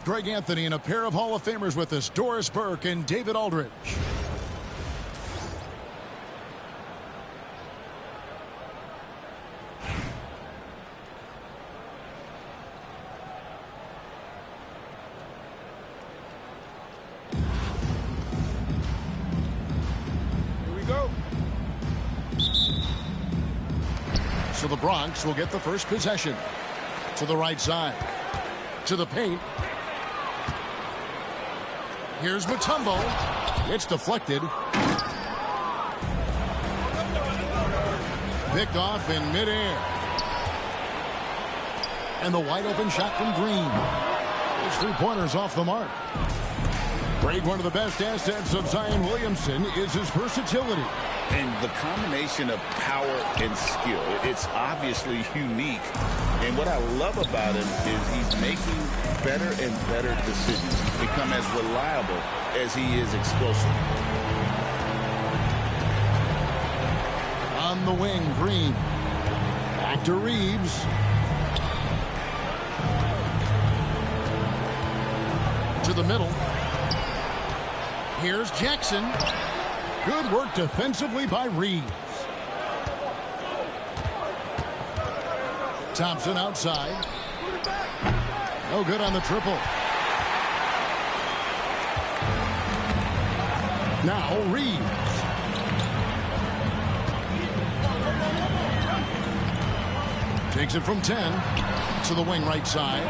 Greg Anthony and a pair of Hall of Famers with us, Doris Burke and David Aldridge. Here we go. So the Bronx will get the first possession. To the right side. To the paint. Here's Mutombo. It's deflected. Picked off in midair. And the wide open shot from Green. His three-pointers off the mark. Greg, one of the best assets of Zion Williamson is his versatility. And the combination of power and skill, it's obviously unique. And what I love about him is he's making better and better decisions. He's become as reliable as he is explosive. On the wing, Green. Back to Reeves. To the middle. Here's Jackson. Good work defensively by Reeves. Thompson outside. No good on the triple. Now Reeves. Takes it from 10 to the wing right side.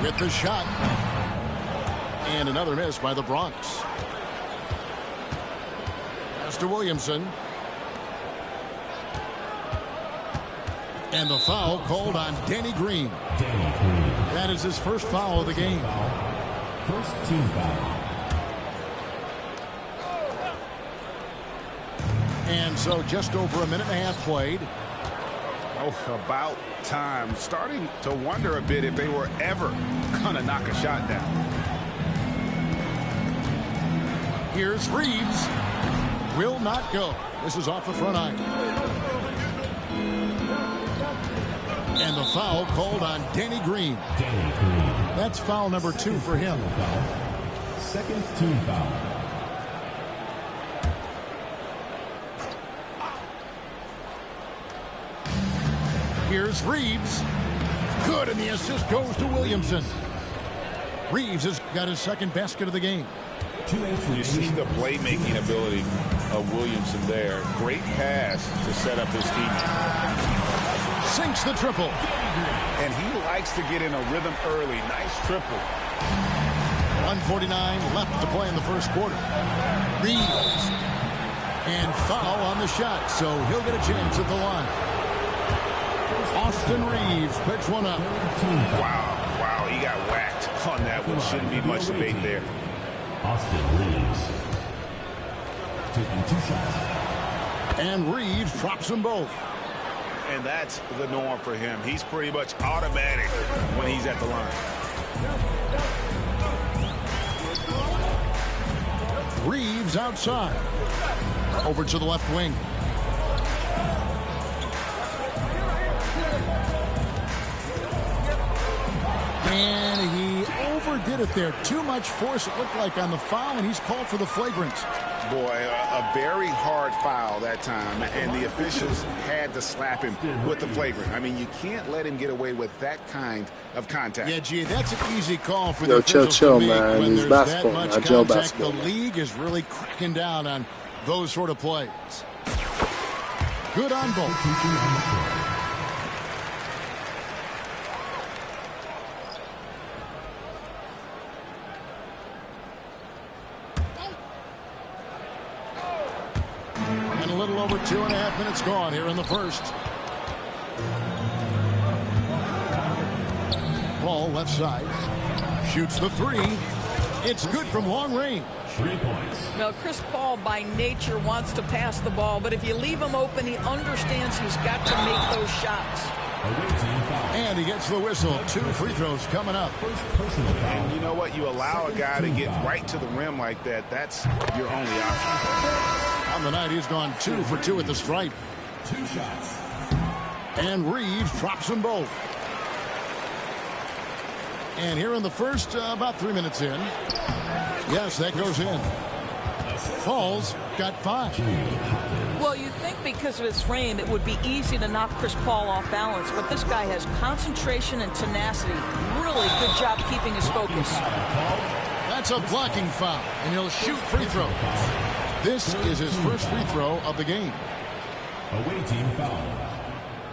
With the shot. And another miss by the Bronx. To Williamson. And the foul called on Danny Green. That is his first foul of the game. First team foul. And so just over a minute and a half played. Oh, about time. Starting to wonder a bit if they were ever going to knock a shot down. Here's Reeves. Will not go. This is off the front iron. And the foul called on Danny Green. That's foul number 2 for him. Second team foul. Here's Reeves. Good, and the assist goes to Williamson. Reeves has got his second basket of the game. You see the playmaking ability of Williamson there. Great pass to set up his team. Sinks the triple. And he likes to get in a rhythm early. Nice triple. 1:49 left to play in the first quarter. Reeves. And foul on the shot, so he'll get a chance at the line. Austin Reeves picks one up. Wow, he got whacked on that one. Shouldn't be much debate there. Austin Reeves taking 2 shots. And Reeves drops them both. And that's the norm for him. He's pretty much automatic when he's at the line. Reeves outside. Over to the left wing. And he overdid it there. Too much force, it looked like, on the foul, and he's called for the flagrant. Boy, a very hard foul that time, and the officials had to slap him with the flagrant. I mean, you can't let him get away with that kind of contact. Yeah, gee, that's an easy call for the officials chill, to make man. when It's there's basketball, that much not Joe contact. basketball. The league is really cracking down on those sort of plays. Good on both. And a little over 2.5 minutes gone here in the first. Ball left side. Shoots the three. It's good from long range. 3 points. Well, Chris Paul by nature wants to pass the ball, but if you leave him open, he understands he's got to make those shots. And he gets the whistle. 2 free throws coming up. And you know what? You allow a guy to get right to the rim like that. That's your only option. On the night, he's gone 2 for 2 at the stripe. 2 shots. And Reeves drops them both. And here in the first, about 3 minutes in. Yes, that goes in. Paul's got 5. Well, you'd think because of his frame, it would be easy to knock Chris Paul off balance, but this guy has concentration and tenacity. Really good job keeping his focus. That's a blocking foul, and he'll shoot free throws. This is his first free throw of the game. Away team foul.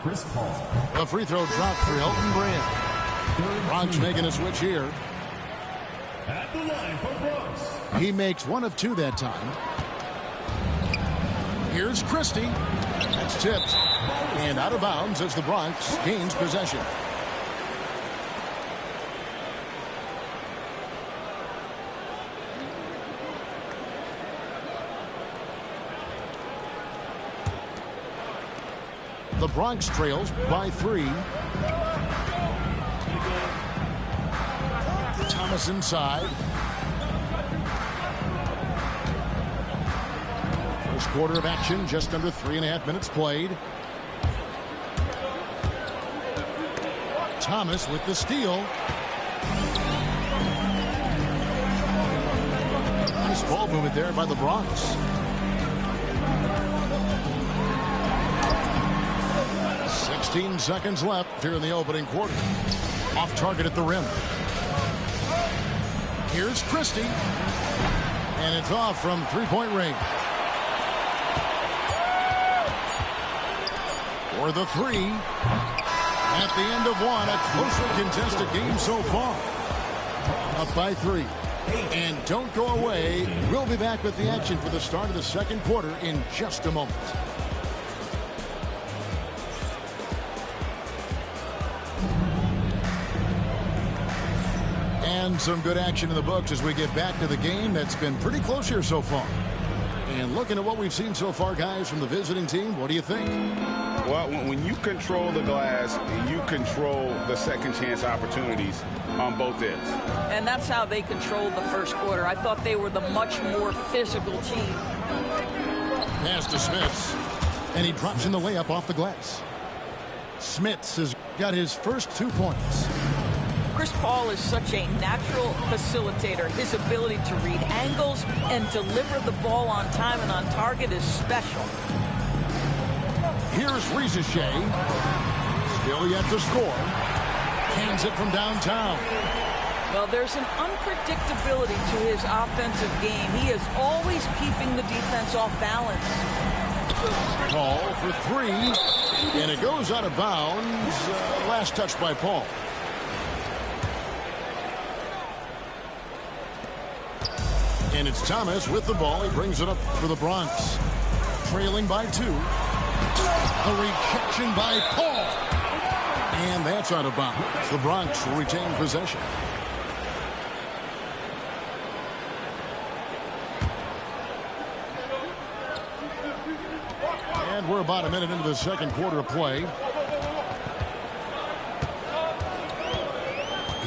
Chris Paul. A free throw dropped for Elton Brand. Bronx making a switch here. At the line for Bronx. He makes 1 of 2 that time. Here's Christie. That's tipped. And out of bounds as the Bronx gains possession. The Bronx trails by 3. Thomas inside. First quarter of action, just under 3.5 minutes played. Thomas with the steal. Nice ball movement there by the Bronx. 16 seconds left here in the opening quarter. Off target at the rim. Here's Christie. And it's off from three-point range. For the 3. At the end of 1, a closely contested game so far. Up by 3. And don't go away. We'll be back with the action for the start of the second quarter in just a moment. And some good action in the books as we get back to the game that's been pretty close here so far. And looking at what we've seen so far, guys, from the visiting team, what do you think? Well, when you control the glass, you control the second chance opportunities on both ends. And that's how they controlled the first quarter. I thought they were the much more physical team. Pass to Smits. And he drops in the layup off the glass. Smits has got his first 2 points. Chris Paul is such a natural facilitator. His ability to read angles and deliver the ball on time and on target is special. Here's Risacher. Still yet to score. Hands it from downtown. Well, there's an unpredictability to his offensive game. He is always keeping the defense off balance. Paul for 3. And it goes out of bounds. Last touch by Paul. And it's Thomas with the ball. He brings it up for the Bronx. Trailing by 2. A rejection by Paul. And that's out of bounds. The Bronx will retain possession. And we're about a minute into the second quarter of play.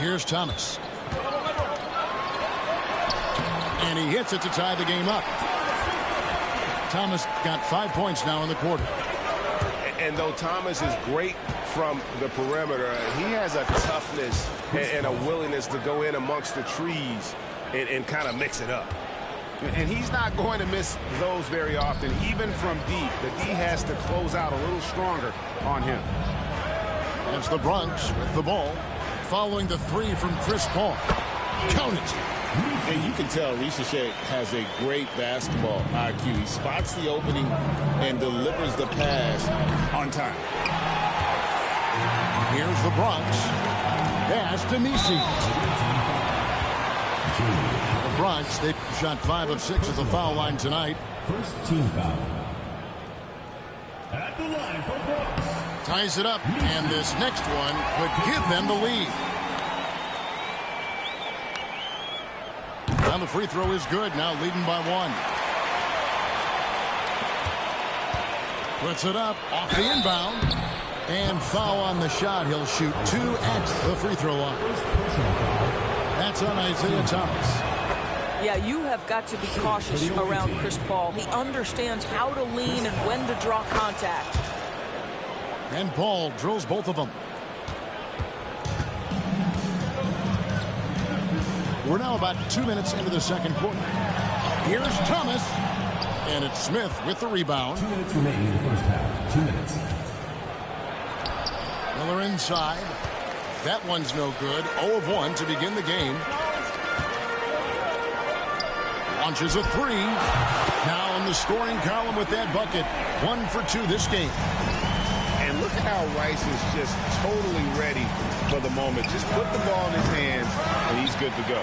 Here's Thomas. And he hits it to tie the game up. Thomas got 5 points now in the quarter. And though Thomas is great from the perimeter, he has a toughness and a willingness to go in amongst the trees and kind of mix it up. And he's not going to miss those very often, even from deep. The D has to close out a little stronger on him. And it's the Bronx with the ball, following the 3 from Chris Paul. Count it. And you can tell Risacher has a great basketball IQ. He spots the opening and delivers the pass on time. Here's the Bronx. Pass to Misi. The Bronx, they shot 5 of 6 at the foul line tonight. First team foul. At the line for Bronx. Ties it up, and this next one could give them the lead. Now the free throw is good. Now leading by 1. Puts it up off the inbound. And foul on the shot. He'll shoot 2 at the free throw line. That's on Isaiah Thomas. Yeah, you have got to be cautious around Chris Paul. He understands how to lean and when to draw contact. And Paul drills both of them. We're now about 2 minutes into the second quarter. Here's Thomas. And it's Smith with the rebound. 2 minutes remaining in the first half. 2 minutes. Miller inside. That one's no good. 0 of 1 to begin the game. Launches a three. Now in the scoring column with that bucket. 1 for 2 this game. And look at how Rice is just totally ready for the moment. Just put the ball in his hands, and he's good to go.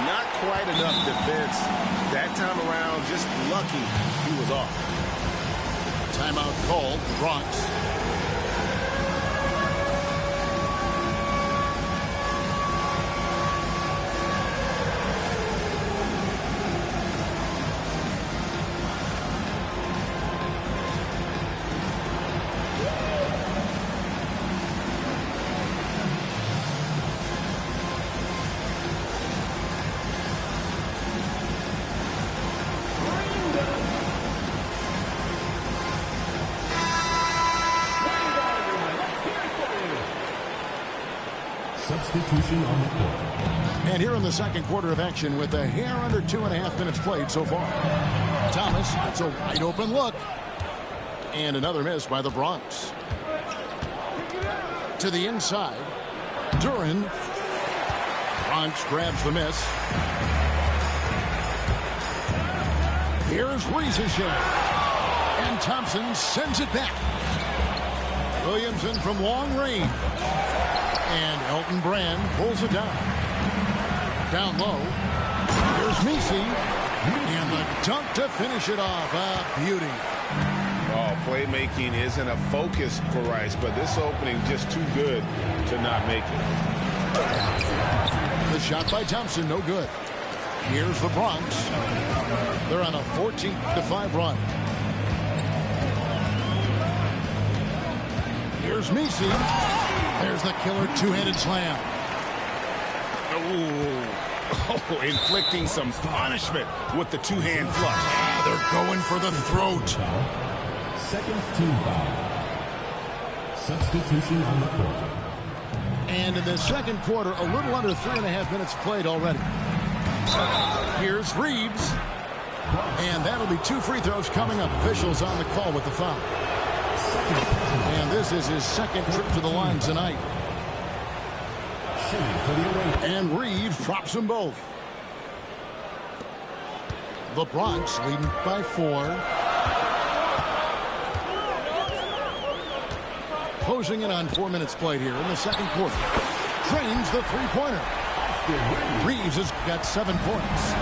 Not quite enough defense that time around. Just lucky he was off. Timeout called. Bronx. Substitution on the court. And here in the second quarter of action with a hair under 2.5 minutes played so far. Thomas gets a wide open look. And another miss by the Bronx. To the inside. Duran. Bronx grabs the miss. Here's Riesische. And Thompson sends it back. Williamson from long range. And Elton Brand pulls it down. Down low. Here's Messi. And the dunk to finish it off. A beauty. Oh, playmaking isn't a focus for Rice, but this opening just too good to not make it. The shot by Thompson, no good. Here's the Bronx. They're on a 14-5 run. Here's Messi. There's the killer two-handed slam. Oh, inflicting some punishment with the two-hand flush. They're going for the throat. Second team foul. Substitution on the court. And in the second quarter, a little under 3.5 minutes played already. Here's Reeves. And that'll be 2 free throws coming up. Officials on the call with the foul. And this is his second trip to the line tonight. And Reeves drops them both. The Bronx leading by 4. Closing in on 4 minutes played here in the second quarter. Drains the three-pointer. Reeves has got 7 points.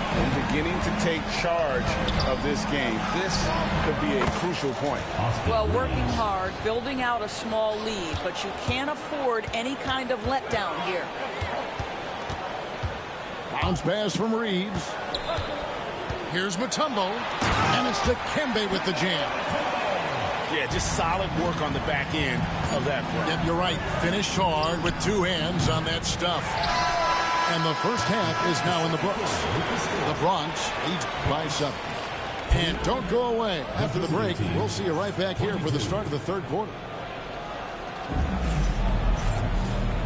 And beginning to take charge of this game. This could be a crucial point. Well, working hard, building out a small lead, but you can't afford any kind of letdown here. Bounce pass from Reeves. Here's Mutombo. And it's Dikembe with the jam. Yeah, just solid work on the back end of that play. Yep, you're right. Finish hard with 2 hands on that stuff. And the first half is now in the books. The Bronx leads by 7. And don't go away. After the break, we'll see you right back here for the start of the third quarter.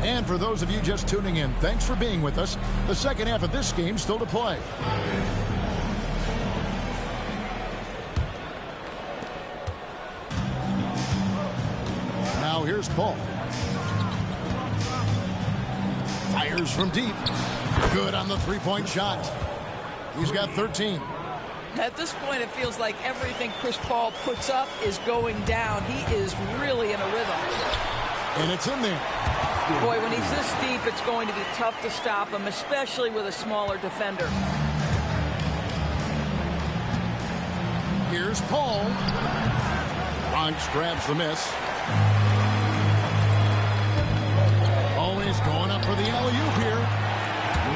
And for those of you just tuning in, thanks for being with us. The second half of this game still to play. Now here's Paul. Fires from deep. Good on the three-point shot. He's got 13. At this point, it feels like everything Chris Paul puts up is going down. He is really in a rhythm. And it's in there. Boy, when he's this deep, it's going to be tough to stop him, especially with a smaller defender. Here's Paul. Bronx grabs the miss. Always going up for the alley-oop here.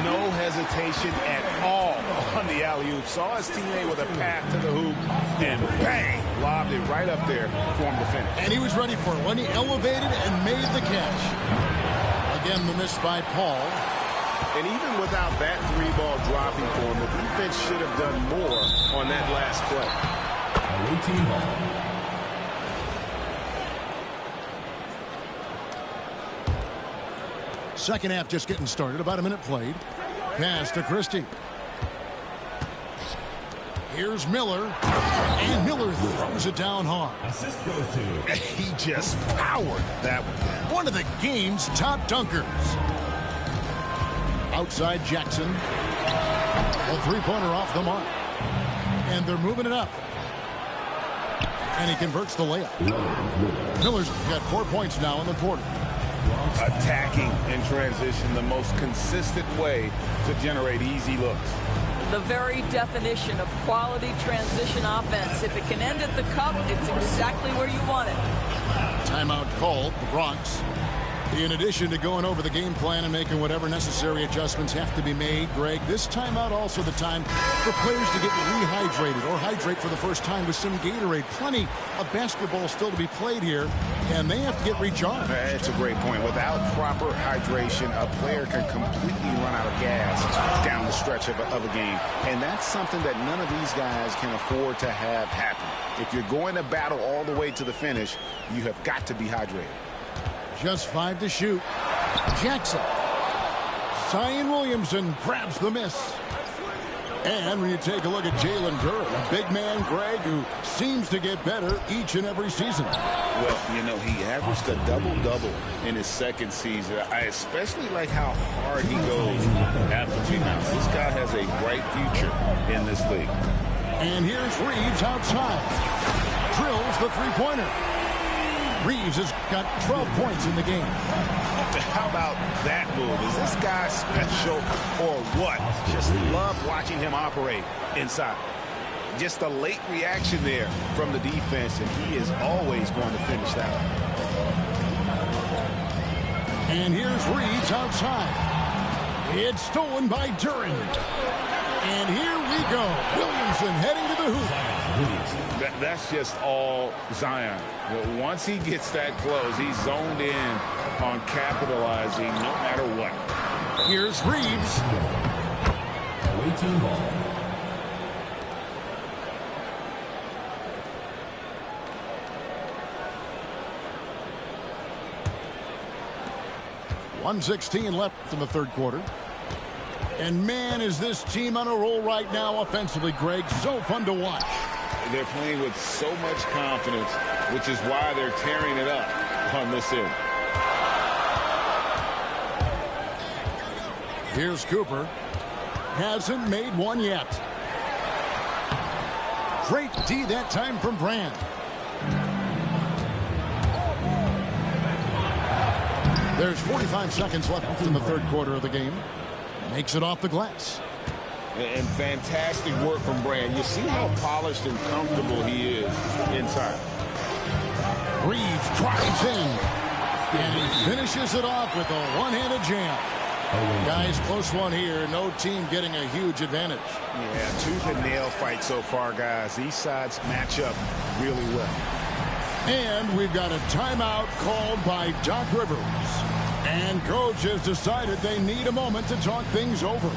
No hesitation at all on the alley-oop. Saw his teammate with a path to the hoop, and bang, lobbed it right up there for him to finish. And he was ready for it when he elevated and made the catch. Again, the miss by Paul. And even without that 3-ball dropping for him, the defense should have done more on that last play. Away team ball. Second half just getting started. About a minute played. Pass to Christie. Here's Miller. And Miller throws it down hard. Assist goes to. He just powered that one. One of the game's top dunkers. Outside Jackson. A three-pointer off the mark. And they're moving it up. And he converts the layup. Miller's got 4 points now in the quarter. Attacking in transition, the most consistent way to generate easy looks. The very definition of quality transition offense. If it can end at the cup, it's exactly where you want it. Timeout called, the Bronx. In addition to going over the game plan and making whatever necessary adjustments have to be made, Greg, this timeout also the time for players to get rehydrated or hydrate for the first time with some Gatorade. Plenty of basketball still to be played here, and they have to get recharged. That's a great point. Without proper hydration, a player can completely run out of gas down the stretch of a game. And that's something that none of these guys can afford to have happen. If you're going to battle all the way to the finish, you have got to be hydrated. Just 5 to shoot. Jackson. Zion Williamson grabs the miss. And when you take a look at Jalen Duren, a big man, Greg, who seems to get better each and every season. Well, you know, he averaged a double-double in his second season. I especially like how hard he goes after timeouts. This guy has a bright future in this league. And here's Reeves outside. Drills the three-pointer. Reeves has got 12 points in the game. How about that move? Is this guy special or what? Just love watching him operate inside. Just a late reaction there from the defense, and he is always going to finish that one. And here's Reeves outside. It's stolen by Duren. And here we go. Williamson heading to the hoop. That's just all Zion. Once he gets that close, he's zoned in on capitalizing no matter what. Here's Reeves. Away team ball. .116 left in the third quarter. And man, is this team on a roll right now offensively, Greg. So fun to watch. They're playing with so much confidence, which is why they're tearing it up on this end. Here's Cooper. Hasn't made one yet. Great D that time from Brand. There's 45 seconds left in the third quarter of the game. Makes it off the glass. And fantastic work from Brand. You see how polished and comfortable he is inside. Reeves drives in. And he finishes it off with a one-handed jam. Guys, close one here. No team getting a huge advantage. Yeah, tooth-and-nail fight so far, guys. These sides match up really well. And we've got a timeout called by Doc Rivers. And coach has decided they need a moment to talk things over.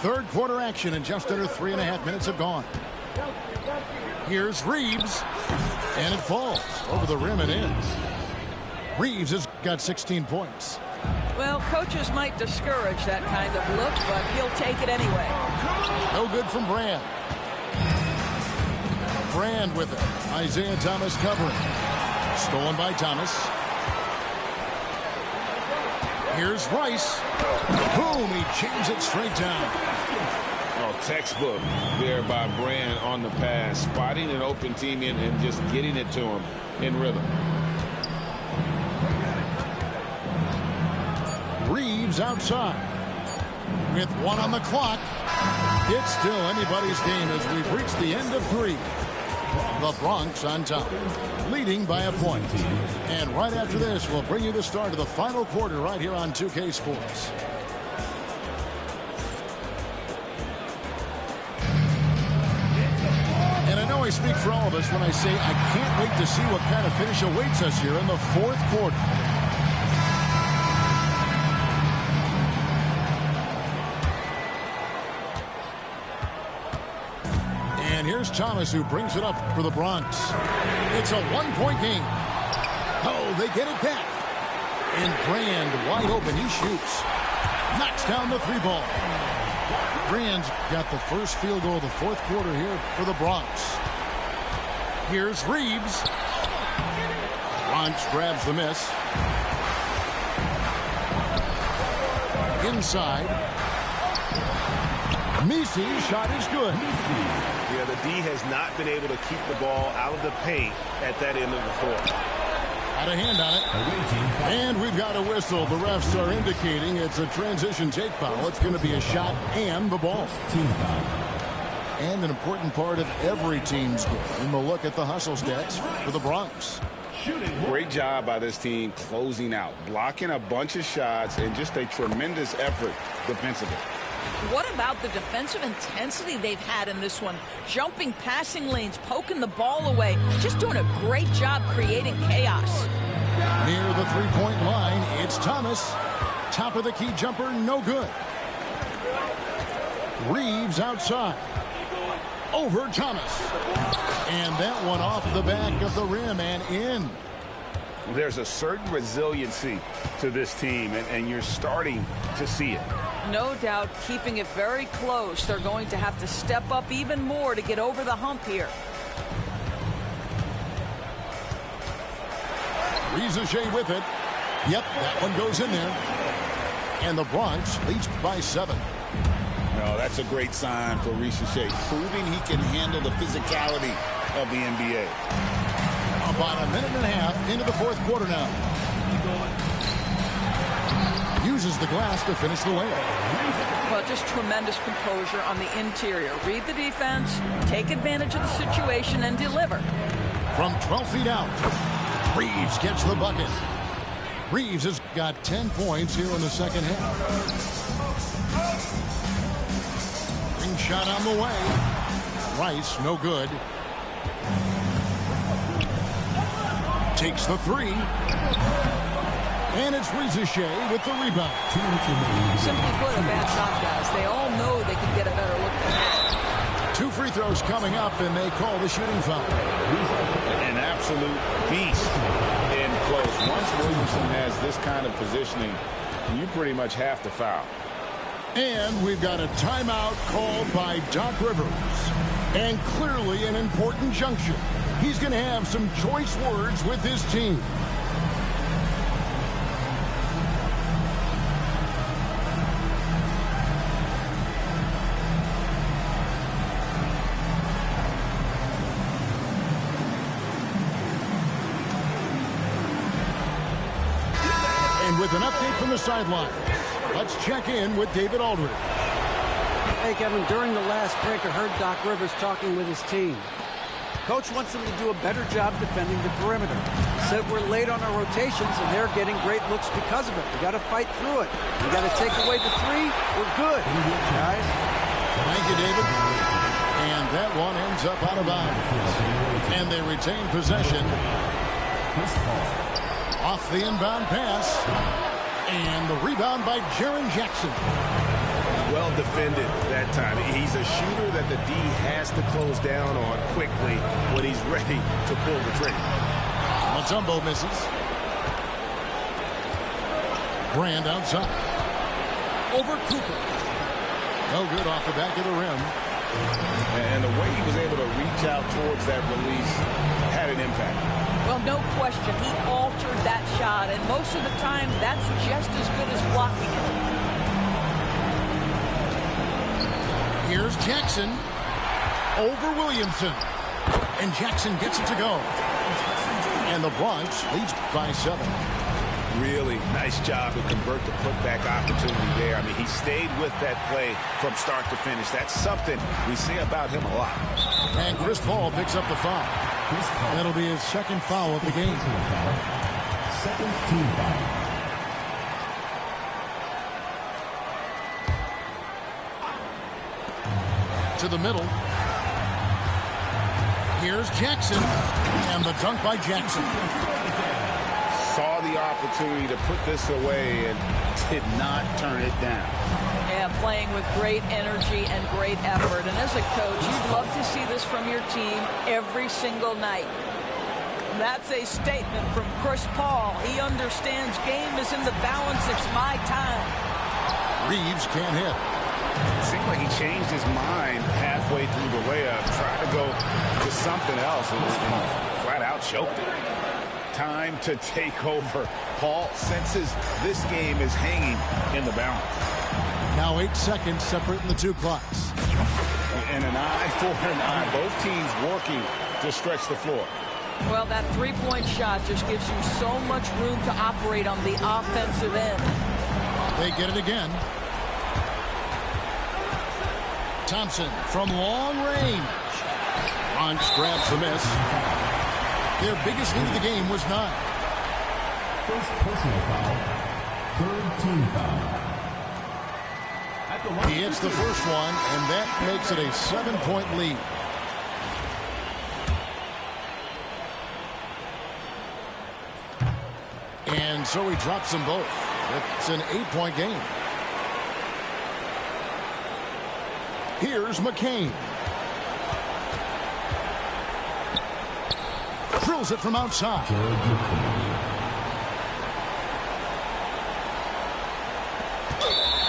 Third quarter action, and just under 3.5 minutes have gone. Here's Reeves, and it falls over the rim and in. Reeves has got 16 points. Well, coaches might discourage that kind of look, but he'll take it anyway. No good from Brand. Brand with it. Isaiah Thomas covering. Stolen by Thomas. Here's Rice. Boom, he jams it straight down. Oh, textbook there by Brand on the pass. Spotting an open team in and just getting it to him in rhythm. Reeves outside. With one on the clock. It's still anybody's game as we've reached the end of three. The Bronx on top, leading by a point. And right after this, we'll bring you the start of the final quarter right here on 2K Sports. And I know I speak for all of us when I say I can't wait to see what kind of finish awaits us here in the fourth quarter. And here's Thomas, who brings it up for the Bronx. It's a one-point game. Oh, they get it back. And Brand wide open. He shoots. Knocks down the three ball. Brand's got the first field goal of the fourth quarter here for the Bronx. Here's Reeves. Bronx grabs the miss. Inside. Misi's shot is good. Yeah, the D has not been able to keep the ball out of the paint at that end of the court. Had a hand on it. And we've got a whistle. The refs are indicating it's a transition take foul. It's going to be a shot and the ball. And an important part of every team's game. We'll look at the hustle stats for the Bronx. Great job by this team closing out, blocking a bunch of shots, and just a tremendous effort defensively. What about the defensive intensity they've had in this one? Jumping passing lanes, poking the ball away, just doing a great job creating chaos. Near the three-point line, it's Thomas. Top of the key jumper, no good. Reeves outside. Over Thomas. And that one off the back of the rim and in. There's a certain resiliency to this team, and you're starting to see it. No doubt, keeping it very close. They're going to have to step up even more to get over the hump here. Rizachet with it. Yep, that one goes in there. And the Bronx leads by 7. No, that's a great sign for Rizachet, proving he can handle the physicality of the NBA. About a minute and a half into the fourth quarter now. Uses the glass to finish the layup. Well, just tremendous composure on the interior. Read the defense, take advantage of the situation, and deliver. From 12 feet out, Reeves gets the bucket. Reeves has got 10 points here in the second half. Ring shot on the way. Rice, no good. Takes the three. And it's Rizachet with the rebound. Simply put, a bad shot, guys. They all know they can get a better look than that. 2 free throws coming up, and they call the shooting foul. An absolute beast in close. Once Williamson has this kind of positioning, you pretty much have to foul. And we've got a timeout called by Doc Rivers. And clearly an important juncture. He's going to have some choice words with his team. And with an update from the sideline, let's check in with David Aldridge. Hey, Kevin, during the last break, I heard Doc Rivers talking with his team. Coach wants them to do a better job defending the perimeter. He said we're late on our rotations, and they're getting great looks because of it. We got to fight through it. We got to take away the three. We're good, guys. Thank you, David. And that one ends up out of bounds. And they retain possession. Off the inbound pass. And the rebound by Jaren Jackson. Well defended that time. He's a shooter that the D has to close down on quickly when he's ready to pull the trigger. Mutombo misses. Brand outside. Over Cooper. No good off the back of the rim. And the way he was able to reach out towards that release had an impact. Well, no question. He altered that shot, and most of the time, that's just as good as blocking it. Here's Jackson over Williamson. And Jackson gets it to go. And the Bronx leads by 7. Really nice job to convert the putback opportunity there. I mean, he stayed with that play from start to finish. That's something we say about him a lot. And Chris Paul picks up the foul. That'll be his second foul of the game. Second team foul. To the middle. Here's Jackson. And the dunk by Jackson. Saw the opportunity to put this away and did not turn it down. Yeah, playing with great energy and great effort. And as a coach, you'd love to see this from your team every single night. That's a statement from Chris Paul. He understands game is in the balance. It's my time. Reeves can't hit. It seemed like he changed his mind halfway through the layup, tried to go to something else, and flat out choked it. Time to take over. Paul senses this game is hanging in the balance. Now 8 seconds separating the two clocks. And an eye for an eye. Both teams working to stretch the floor. Well, that three-point shot just gives you so much room to operate on the offensive end. They get it again. Thompson from long range. Bronx grabs the miss. Their biggest lead of the game was 9. First personal foul. Third team foul. He hits the first one, and that makes it a 7-point lead. And so he drops them both. It's an 8-point game. Here's McCain. Drills it from outside.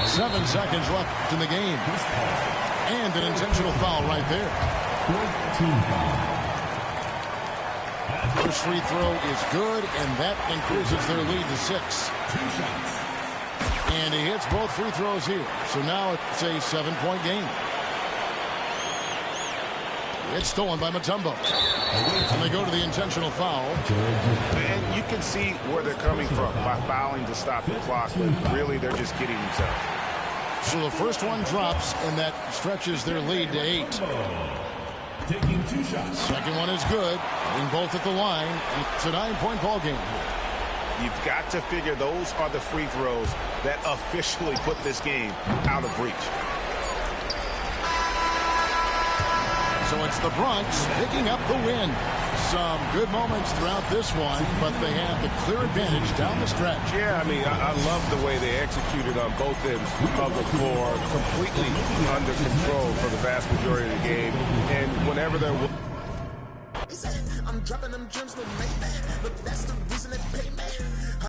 7 seconds left in the game. And an intentional foul right there. First free throw is good, and that increases their lead to 6. And he hits both free throws here. So now it's a 7-point game. It's stolen by Mutombo. And they go to the intentional foul. And you can see where they're coming from by fouling to stop the clock, but really they're just kidding themselves. So the first one drops, and that stretches their lead to 8. Taking 2 shots. Second one is good. In both at the line. It's a 9-point ball game here. You've got to figure those are the free throws that officially put this game out of reach. So it's the Bronx picking up the win. Some good moments throughout this one, but they have the clear advantage down the stretch. Yeah, I mean, I love the way they executed on both ends of the floor, completely under control for the vast majority of the game. And whenever they're... I'm dropping them gems, no maybe. Look, that's the reason they pay me.